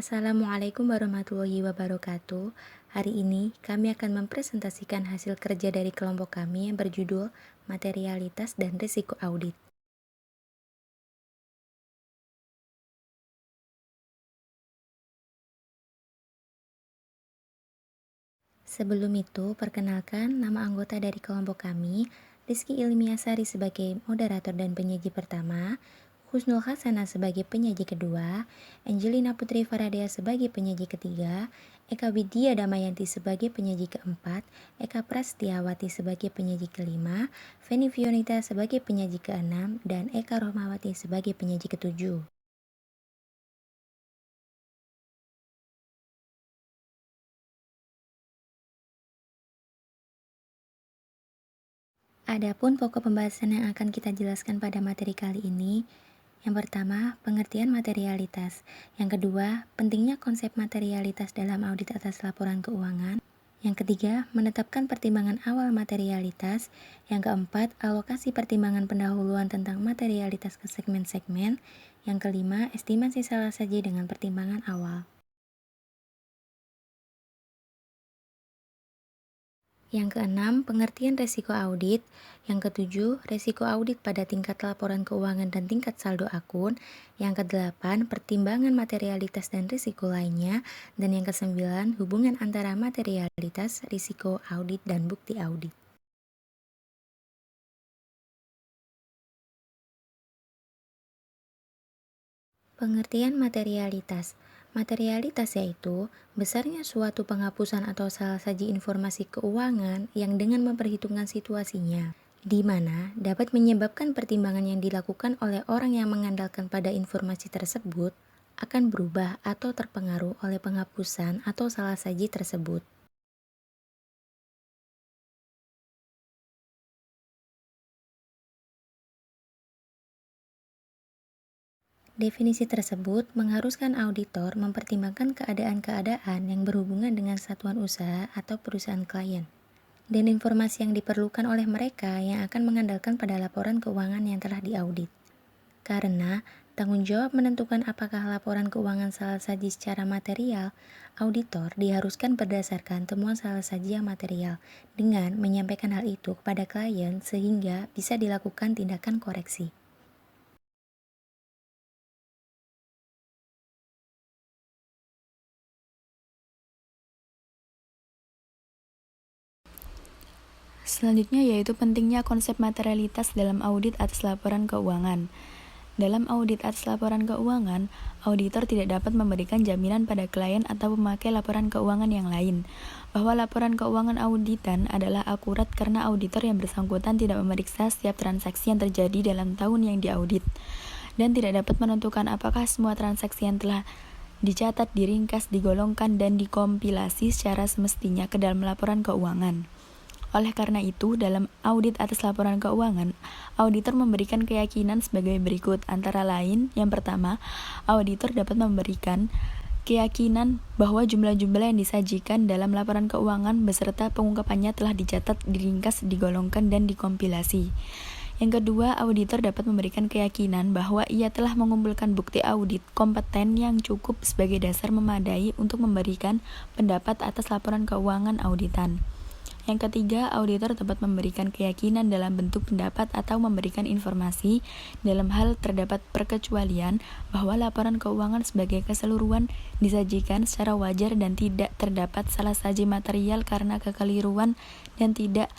Assalamualaikum warahmatullahi wabarakatuh. Hari ini kami akan mempresentasikan hasil kerja dari kelompok kami yang berjudul Materialitas dan Risiko Audit. Sebelum itu, perkenalkan nama anggota dari kelompok kami, Rizky Ilmiasari sebagai moderator dan penyaji pertama, Husnul Hasanah sebagai penyaji kedua, Angelina Putri Faradea sebagai penyaji ketiga, Eka Widya Damayanti sebagai penyaji keempat, Eka Prastiawati sebagai penyaji kelima, Feni Fionita sebagai penyaji keenam, dan Eka Rohmawati sebagai penyaji ketujuh. Adapun pokok pembahasan yang akan kita jelaskan pada materi kali ini, yang pertama, pengertian materialitas. Yang kedua, pentingnya konsep materialitas dalam audit atas laporan keuangan. Yang ketiga, menetapkan pertimbangan awal materialitas. Yang keempat, alokasi pertimbangan pendahuluan tentang materialitas ke segmen-segmen. Yang kelima, estimasi salah saji dengan pertimbangan awal. Yang keenam, pengertian resiko audit. Yang ketujuh, resiko audit pada tingkat laporan keuangan dan tingkat saldo akun. Yang kedelapan, pertimbangan materialitas dan risiko lainnya. Dan yang kesembilan, hubungan antara materialitas, risiko audit, dan bukti audit. Pengertian materialitas. Materialitas yaitu besarnya suatu penghapusan atau salah saji informasi keuangan yang dengan memperhitungkan situasinya, di mana dapat menyebabkan pertimbangan yang dilakukan oleh orang yang mengandalkan pada informasi tersebut akan berubah atau terpengaruh oleh penghapusan atau salah saji tersebut. Definisi tersebut mengharuskan auditor mempertimbangkan keadaan-keadaan yang berhubungan dengan satuan usaha atau perusahaan klien, dan informasi yang diperlukan oleh mereka yang akan mengandalkan pada laporan keuangan yang telah diaudit. Karena tanggung jawab menentukan apakah laporan keuangan salah saji secara material, auditor diharuskan berdasarkan temuan salah saji yang material dengan menyampaikan hal itu kepada klien sehingga bisa dilakukan tindakan koreksi. Selanjutnya yaitu pentingnya konsep materialitas dalam audit atas laporan keuangan. Dalam audit atas laporan keuangan, auditor tidak dapat memberikan jaminan pada klien atau pemakai laporan keuangan yang lain bahwa laporan keuangan auditan adalah akurat karena auditor yang bersangkutan tidak memeriksa setiap transaksi yang terjadi dalam tahun yang diaudit dan tidak dapat menentukan apakah semua transaksi yang telah dicatat, diringkas, digolongkan, dan dikompilasi secara semestinya ke dalam laporan keuangan. Oleh karena itu, dalam audit atas laporan keuangan, auditor memberikan keyakinan sebagai berikut, antara lain, yang pertama, auditor dapat memberikan keyakinan bahwa jumlah-jumlah yang disajikan dalam laporan keuangan beserta pengungkapannya telah dicatat, diringkas, digolongkan, dan dikompilasi. Yang kedua, auditor dapat memberikan keyakinan bahwa ia telah mengumpulkan bukti audit kompeten yang cukup sebagai dasar memadai untuk memberikan pendapat atas laporan keuangan auditan. Yang ketiga, auditor dapat memberikan keyakinan dalam bentuk pendapat atau memberikan informasi dalam hal terdapat perkecualian bahwa laporan keuangan sebagai keseluruhan disajikan secara wajar dan tidak terdapat salah saji material karena kekeliruan dan tidak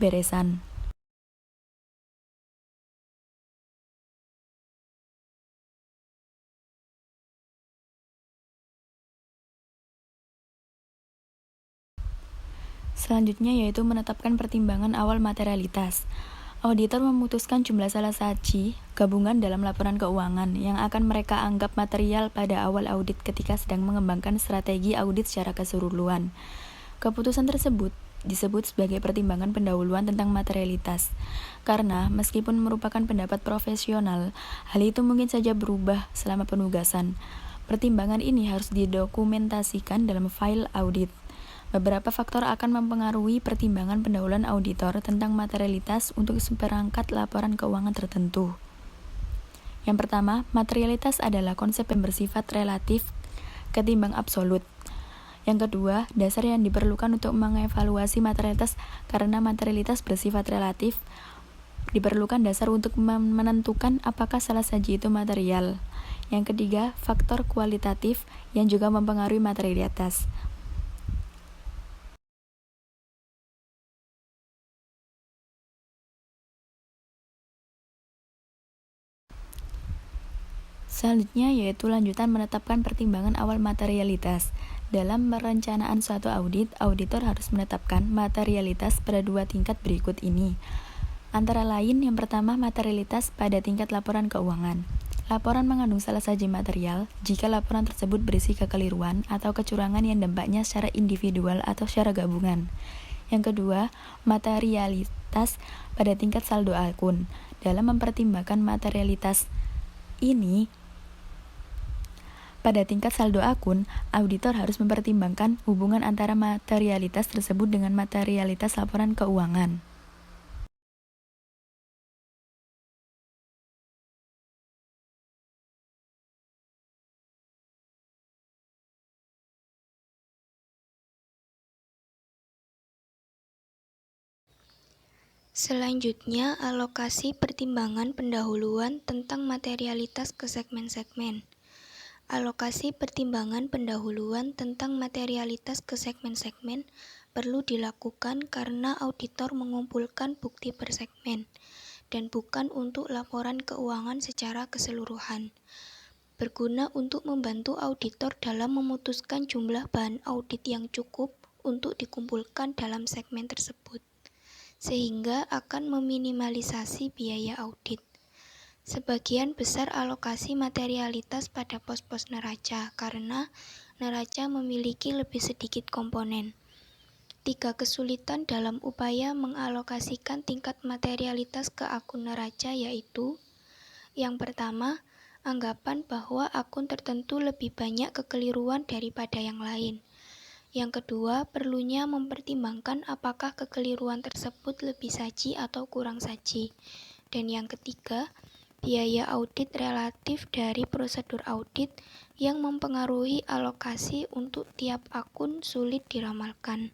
beresan. Selanjutnya yaitu menetapkan pertimbangan awal materialitas. Auditor memutuskan jumlah salah saji gabungan dalam laporan keuangan yang akan mereka anggap material pada awal audit ketika sedang mengembangkan strategi audit secara keseluruhan. Keputusan tersebut disebut sebagai pertimbangan pendahuluan tentang materialitas. Karena meskipun merupakan pendapat profesional, hal itu mungkin saja berubah selama penugasan. Pertimbangan ini harus didokumentasikan dalam file audit. Beberapa faktor akan mempengaruhi pertimbangan pendahuluan auditor tentang materialitas untuk seperangkat laporan keuangan tertentu. Yang pertama, materialitas adalah konsep yang bersifat relatif ketimbang absolut. Yang kedua, dasar yang diperlukan untuk mengevaluasi materialitas karena materialitas bersifat relatif, diperlukan dasar untuk menentukan apakah salah saji itu material. Yang ketiga, faktor kualitatif yang juga mempengaruhi materialitas. Selanjutnya yaitu lanjutan menetapkan pertimbangan awal materialitas. Dalam perencanaan suatu audit, auditor harus menetapkan materialitas pada dua tingkat berikut ini. Antara lain, yang pertama materialitas pada tingkat laporan keuangan. Laporan mengandung salah saji material jika laporan tersebut berisi kekeliruan atau kecurangan yang dampaknya secara individual atau secara gabungan. Yang kedua, materialitas pada tingkat saldo akun. Dalam mempertimbangkan materialitas ini, pada tingkat saldo akun, auditor harus mempertimbangkan hubungan antara materialitas tersebut dengan materialitas laporan keuangan. Selanjutnya, alokasi pertimbangan pendahuluan tentang materialitas ke segmen-segmen. Alokasi pertimbangan pendahuluan tentang materialitas ke segmen-segmen perlu dilakukan karena auditor mengumpulkan bukti per segmen, dan bukan untuk laporan keuangan secara keseluruhan. Berguna untuk membantu auditor dalam memutuskan jumlah bahan audit yang cukup untuk dikumpulkan dalam segmen tersebut, sehingga akan meminimalisasi biaya audit. Sebagian besar alokasi materialitas pada pos-pos neraca karena neraca memiliki lebih sedikit komponen. 3 kesulitan dalam upaya mengalokasikan tingkat materialitas ke akun neraca yaitu: yang pertama, anggapan bahwa akun tertentu lebih banyak kekeliruan daripada yang lain. Yang kedua, perlunya mempertimbangkan apakah kekeliruan tersebut lebih saji atau kurang saji. Dan yang ketiga, biaya audit relatif dari prosedur audit yang mempengaruhi alokasi untuk tiap akun sulit diramalkan.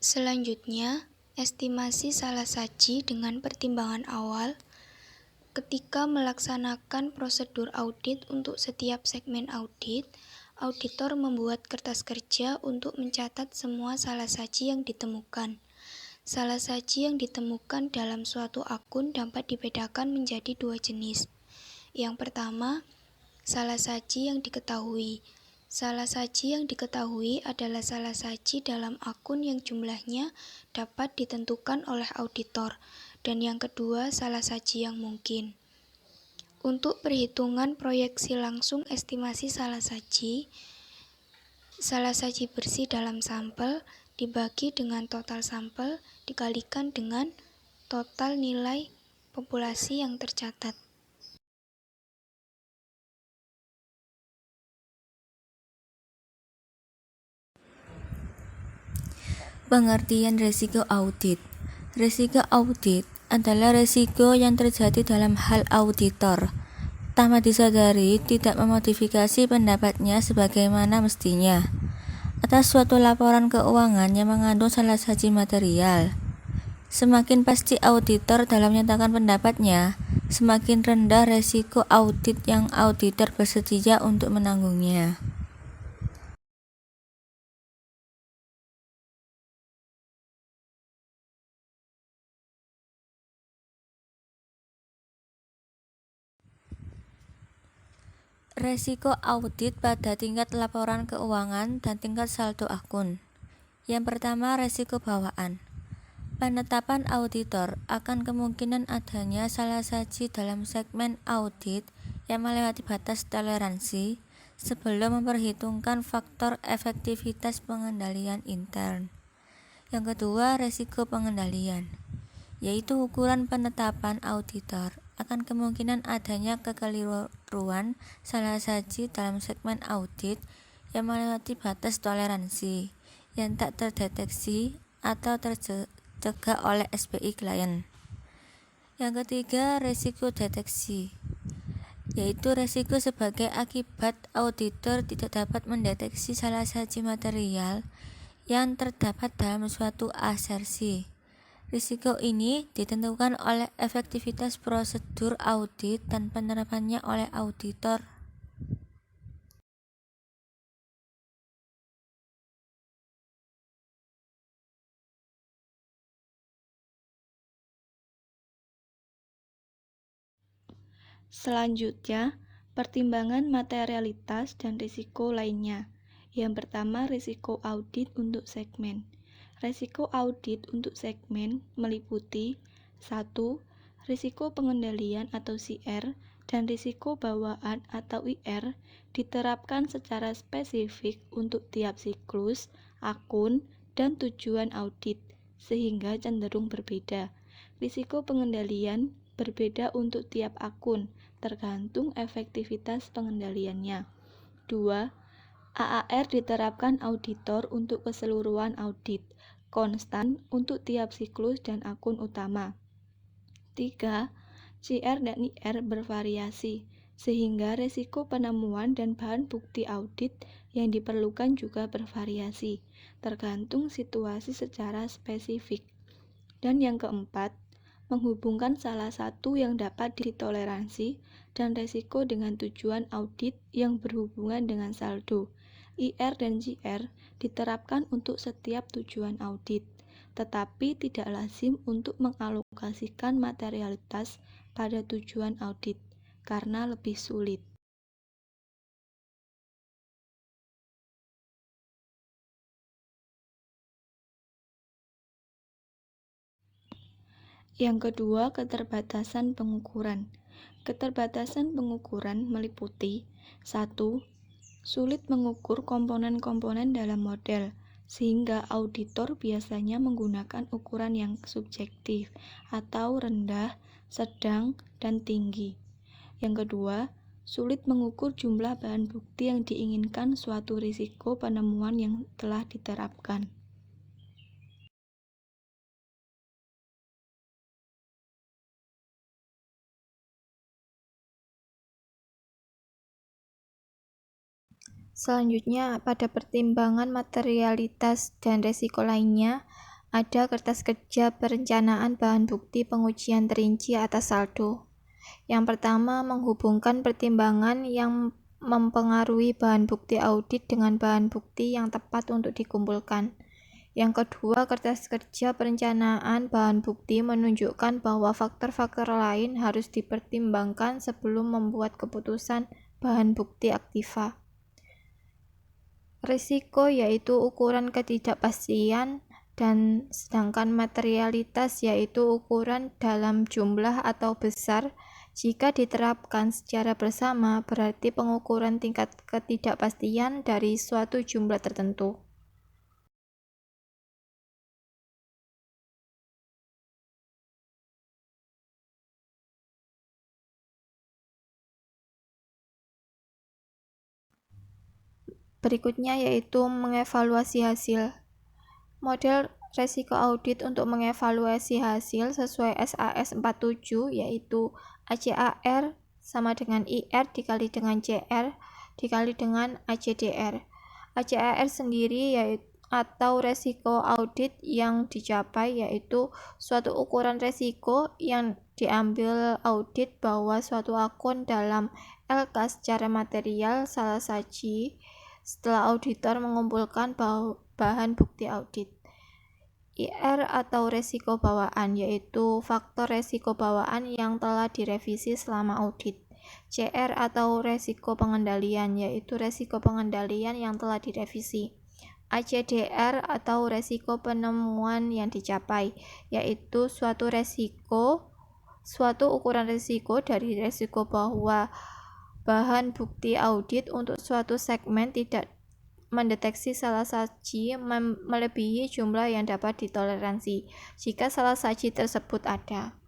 Selanjutnya, estimasi salah saji dengan pertimbangan awal. Ketika melaksanakan prosedur audit untuk setiap segmen audit, auditor membuat kertas kerja untuk mencatat semua salah saji yang ditemukan. Salah saji yang ditemukan dalam suatu akun dapat dibedakan menjadi 2 jenis. Yang pertama, salah saji yang diketahui. Salah saji yang diketahui adalah salah saji dalam akun yang jumlahnya dapat ditentukan oleh auditor. Dan yang kedua, salah saji yang mungkin. Untuk perhitungan proyeksi langsung estimasi salah saji bersih dalam sampel dibagi dengan total sampel dikalikan dengan total nilai populasi yang tercatat. Pengertian risiko audit. Risiko audit adalah risiko yang terjadi dalam hal auditor tanpa disadari tidak memodifikasi pendapatnya sebagaimana mestinya atas suatu laporan keuangan yang mengandung salah saji material. Semakin pasti auditor dalam menyatakan pendapatnya, semakin rendah risiko audit yang auditor bersedia untuk menanggungnya. Resiko audit pada tingkat laporan keuangan dan tingkat saldo akun. Yang pertama, resiko bawaan. Penetapan auditor akan kemungkinan adanya salah saji dalam segmen audit yang melewati batas toleransi sebelum memperhitungkan faktor efektivitas pengendalian intern. Yang kedua, resiko pengendalian, yaitu ukuran penetapan auditor akan kemungkinan adanya kekeliruan salah saji dalam segmen audit yang melewati batas toleransi yang tak terdeteksi atau tercegah oleh SPI klien. Yang ketiga, risiko deteksi, yaitu risiko sebagai akibat auditor tidak dapat mendeteksi salah saji material yang terdapat dalam suatu asersi. Risiko ini ditentukan oleh efektivitas prosedur audit dan penerapannya oleh auditor. Selanjutnya, pertimbangan materialitas dan risiko lainnya. Yang pertama, risiko audit untuk segmen. Risiko audit untuk segmen meliputi 1. Risiko pengendalian atau CR dan risiko bawaan atau IR diterapkan secara spesifik untuk tiap siklus, akun, dan tujuan audit, sehingga cenderung berbeda. Risiko pengendalian berbeda untuk tiap akun, tergantung efektivitas pengendaliannya. 2. AAR diterapkan auditor untuk keseluruhan audit, konstan untuk tiap siklus dan akun utama. 3. CR dan IR bervariasi, sehingga risiko penemuan dan bahan bukti audit yang diperlukan juga bervariasi, tergantung situasi secara spesifik. Dan yang keempat, menghubungkan salah satu yang dapat ditoleransi dan risiko dengan tujuan audit yang berhubungan dengan saldo. IR dan JR diterapkan untuk setiap tujuan audit, tetapi tidak lazim untuk mengalokasikan materialitas pada tujuan audit, karena lebih sulit. Yang kedua, keterbatasan pengukuran. Keterbatasan pengukuran meliputi 1. Sulit mengukur komponen-komponen dalam model, sehingga auditor biasanya menggunakan ukuran yang subjektif atau rendah, sedang, dan tinggi. Yang kedua, sulit mengukur jumlah bahan bukti yang diinginkan suatu risiko penemuan yang telah diterapkan. Selanjutnya, pada pertimbangan materialitas dan risiko lainnya, ada kertas kerja perencanaan bahan bukti pengujian terinci atas saldo. Yang pertama, menghubungkan pertimbangan yang mempengaruhi bahan bukti audit dengan bahan bukti yang tepat untuk dikumpulkan. Yang kedua, kertas kerja perencanaan bahan bukti menunjukkan bahwa faktor-faktor lain harus dipertimbangkan sebelum membuat keputusan bahan bukti aktiva. Risiko yaitu ukuran ketidakpastian, dan sedangkan materialitas yaitu ukuran dalam jumlah atau besar. Jika diterapkan secara bersama, berarti pengukuran tingkat ketidakpastian dari suatu jumlah tertentu. Berikutnya yaitu mengevaluasi hasil. Model resiko audit untuk mengevaluasi hasil sesuai SAS 47 yaitu ACAR sama dengan IR dikali dengan CR dikali dengan ACDR. ACAR sendiri yaitu atau resiko audit yang dicapai yaitu suatu ukuran resiko yang diambil audit bahwa suatu akun dalam LK secara material salah saji setelah auditor mengumpulkan bahan bukti audit. IR atau resiko bawaan yaitu faktor resiko bawaan yang telah direvisi selama audit. CR atau resiko pengendalian yaitu resiko pengendalian yang telah direvisi. ACDR atau resiko penemuan yang dicapai yaitu suatu ukuran resiko dari resiko bahwa bahan bukti audit untuk suatu segmen tidak mendeteksi salah saji melebihi jumlah yang dapat ditoleransi jika salah saji tersebut ada.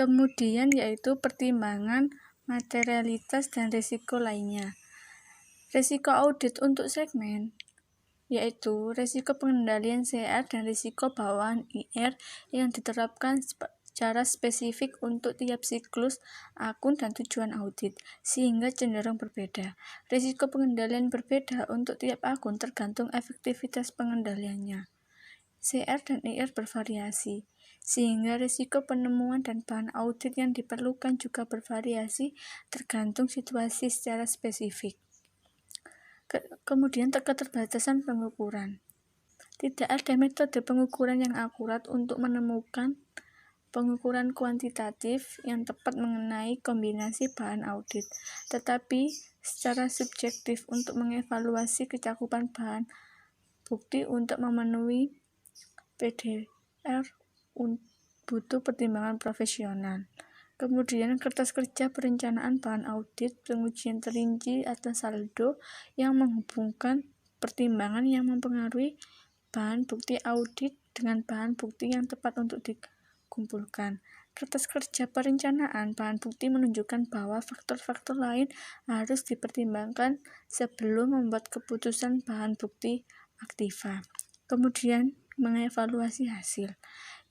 Kemudian yaitu pertimbangan materialitas dan risiko lainnya. Risiko audit untuk segmen yaitu risiko pengendalian CR dan risiko bawaan IR yang diterapkan secara spesifik untuk tiap siklus akun dan tujuan audit, sehingga cenderung berbeda. Risiko pengendalian berbeda untuk tiap akun tergantung efektivitas pengendaliannya. CR dan IR bervariasi, sehingga risiko penemuan dan bahan audit yang diperlukan juga bervariasi tergantung situasi secara spesifik. Kemudian keterbatasan pengukuran. Tidak ada metode pengukuran yang akurat untuk menemukan pengukuran kuantitatif yang tepat mengenai kombinasi bahan audit, tetapi secara subjektif untuk mengevaluasi kecakupan bahan bukti untuk memenuhi PDR butuh pertimbangan profesional. Kemudian kertas kerja perencanaan bahan audit, pengujian terinci atas saldo yang menghubungkan pertimbangan yang mempengaruhi bahan bukti audit dengan bahan bukti yang tepat untuk dikumpulkan. Kertas kerja perencanaan bahan bukti menunjukkan bahwa faktor-faktor lain harus dipertimbangkan sebelum membuat keputusan bahan bukti aktiva. Kemudian mengevaluasi hasil,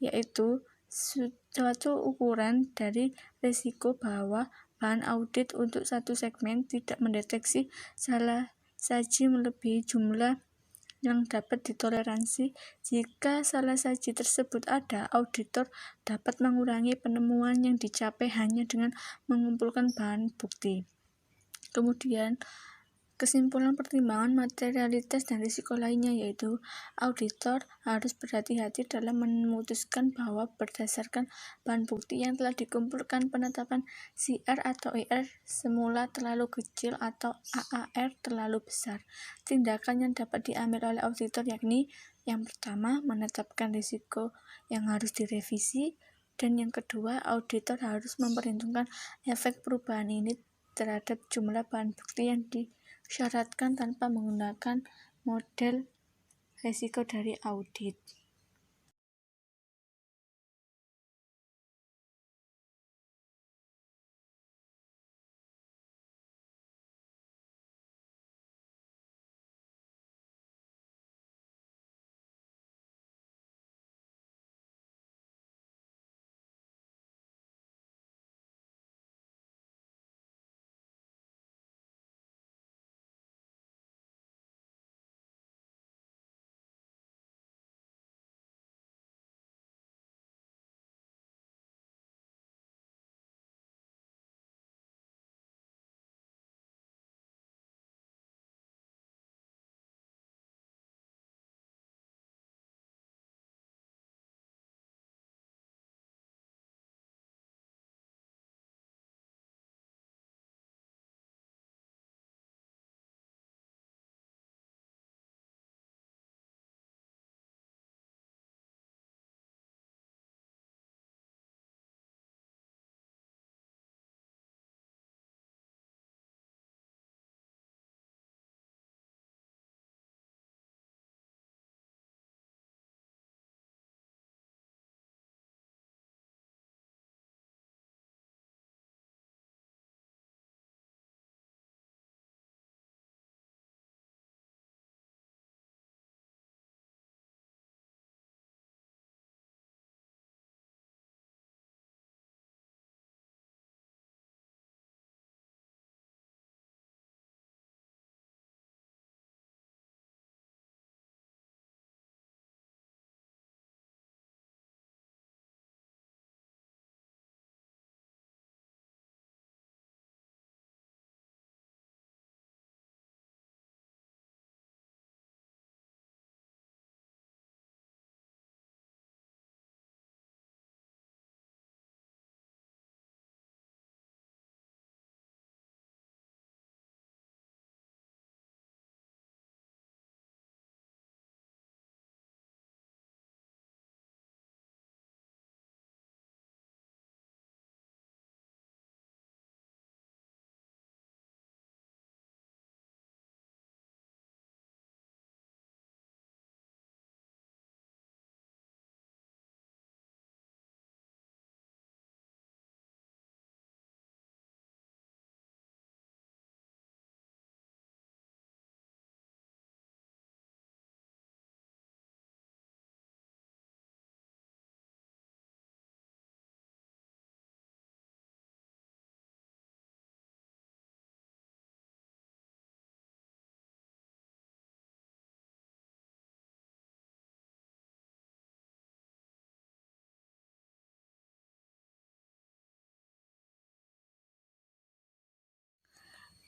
yaitu suatu ukuran dari risiko bahwa bahan audit untuk satu segmen tidak mendeteksi salah saji melebihi jumlah yang dapat ditoleransi. Jika salah saji tersebut ada, auditor dapat mengurangi penemuan yang dicapai hanya dengan mengumpulkan bahan bukti. Kemudian kesimpulan pertimbangan materialitas dan risiko lainnya, yaitu auditor harus berhati-hati dalam memutuskan bahwa berdasarkan bahan bukti yang telah dikumpulkan penetapan CR atau IR semula terlalu kecil atau AAR terlalu besar. Tindakan yang dapat diambil oleh auditor yakni yang pertama, menetapkan risiko yang harus direvisi, dan yang kedua, auditor harus memperhitungkan efek perubahan ini terhadap jumlah bahan bukti yang disyaratkan tanpa menggunakan model risiko dari audit.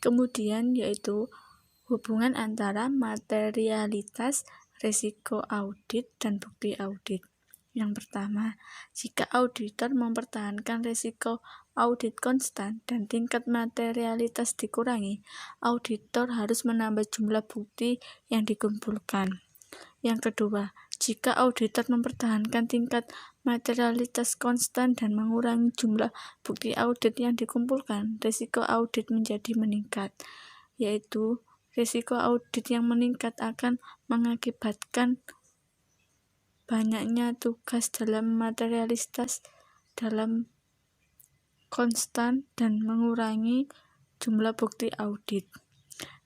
Kemudian yaitu hubungan antara materialitas, risiko audit, dan bukti audit. Yang pertama, jika auditor mempertahankan risiko audit konstan dan tingkat materialitas dikurangi, auditor harus menambah jumlah bukti yang dikumpulkan. Yang kedua, jika auditor mempertahankan tingkat materialitas konstan dan mengurangi jumlah bukti audit yang dikumpulkan, risiko audit menjadi meningkat, yaitu risiko audit yang meningkat akan mengakibatkan banyaknya tugas dalam materialitas dalam konstan dan mengurangi jumlah bukti audit.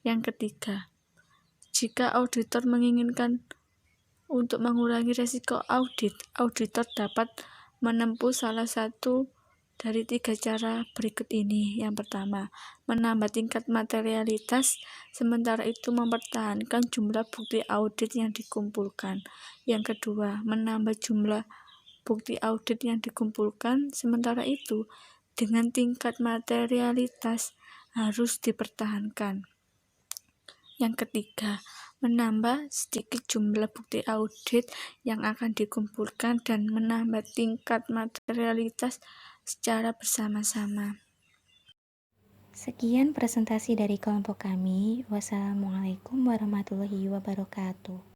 Yang ketiga, jika auditor menginginkan untuk mengurangi risiko audit, auditor dapat menempuh salah satu dari 3 cara berikut ini. Yang pertama, menambah tingkat materialitas, sementara itu mempertahankan jumlah bukti audit yang dikumpulkan. Yang kedua, menambah jumlah bukti audit yang dikumpulkan, sementara itu dengan tingkat materialitas harus dipertahankan. Yang ketiga, menambah sedikit jumlah bukti audit yang akan dikumpulkan dan menambah tingkat materialitas secara bersama-sama. Sekian presentasi dari kelompok kami. Wassalamualaikum warahmatullahi wabarakatuh.